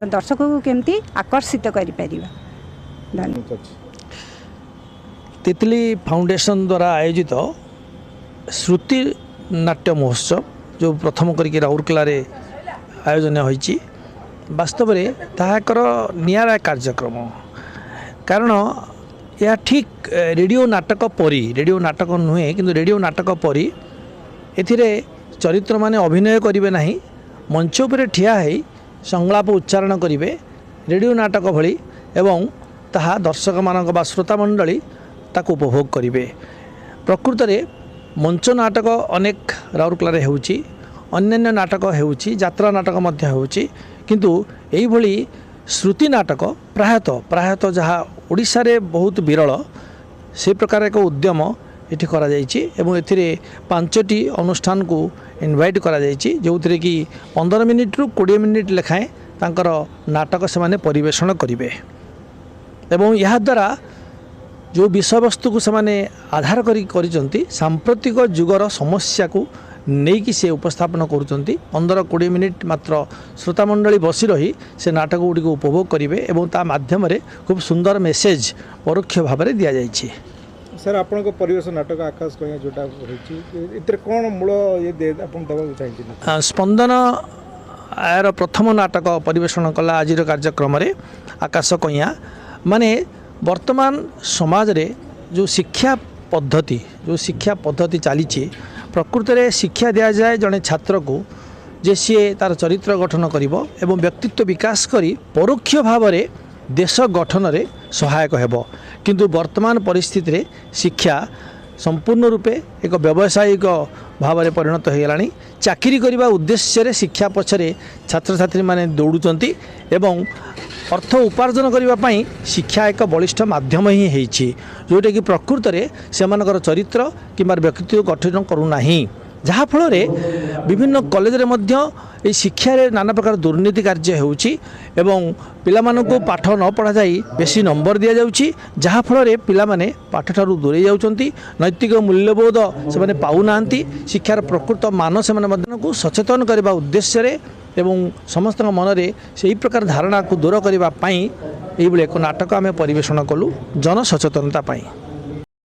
दर्शक को केमती आकर्षित कर तितली फाउंडेशन द्वारा आयोजित श्रुति नाट्य महोत्सव जो प्रथम करके राउरकेला आयोजन होईची वास्तव में ताकर नियारा कार्यक्रम कारण यह ठीक रेडियो नाटक परी रेडियो नाटक नुहे किंतु रेडियो नाटक परी एथिरे चरित्र माने अभिनय करिवे नाही मंच उपर ठिया है संलाप उच्चारण करिवे रेडियो नाटक भली एवं ताहा दर्शक मानक बा श्रोता मंडली ताको उपभोग करिवे। प्रकृत रे मंच नाटक अनेक राउरकेला होउची अन्यान्य नाटक होउची यात्रा नाटक मध्य होउची किंतु एई भली श्रुति नाटक प्रायतः जहाँ ओडिशा रे बहुत विरल से प्रकार एक उद्यम ये करा जायछि एवं एथिरे 5टी अनुष्ठान को इनवाइट करा जायछि जो थिरे कि 15 मिनिट रु 20 मिनिट लेखाएं तांकर नाटक से माने परिवेषण करिवे एवं यह द्वारा जो विषय वस्तु को से माने आधार करी सांप्रतिक जुगर समस्या को नहीं कि से उपस्थापन करुँच 15-20 मिनिट मात्र श्रोता मंडली बसी रही से नाटक गुड़ी को उपभोग करेंगे और ता माध्यम खूब सुंदर मेसेज परोक्ष भाव में दि जाइए। सर आपण परिवेश नाटक आकाश कहिया जोटा होइछि कौन मूल ये देबा चाहिए स्पंदन यार प्रथम नाटक परिवेषण कला आज कार्यक्रम रे आकाश कहिया माने वर्तमान समाज रे जो शिक्षा पद्धति चली प्रकृत में शिक्षा दि जाए जड़े छात्र को जे सी तार चरित्र गठन करिवो एवं व्यक्तित्व विकास करी परोक्ष भाव में देश गठन रे सहायक हेबो किंतु वर्तमान परिस्थिति रे शिक्षा संपूर्ण रूपे एक व्यावसायिक भाव में परिणत हो गलानी चाकरी करने उद्देश्य रे शिक्षा पछरे छात्र छात्री माने दौड़ुचंती एवं अर्थ उपार्जन करने शिक्षा एक बलिष्ठ माध्यम ही होइछि जोटा कि प्रकृत में सेमानकर चरित्र किंबा व्यक्तित्व गठन करूना जहाँ फल विभिन्न कॉलेज रे मध्य ये शिक्षा रे नाना प्रकार दुर्नीति कार्य होउछि एवं पिला मानकु पाठ न पढ़ा जाई बेसी नंबर दिया जाउछि जहाँ फल पिला माने पाठ ठारू दूरे जाउछंती नैतिक मूल्यबोध से माने पाउनांती शिक्षार प्रकृत मान से माने मध्य को सचेतन करबा उद्देश्य रे एवं समस्त मन में से प्रकार धारणा को दूर करने एक नाटक आम परिवेषण कलु जन सचेतनता पाई।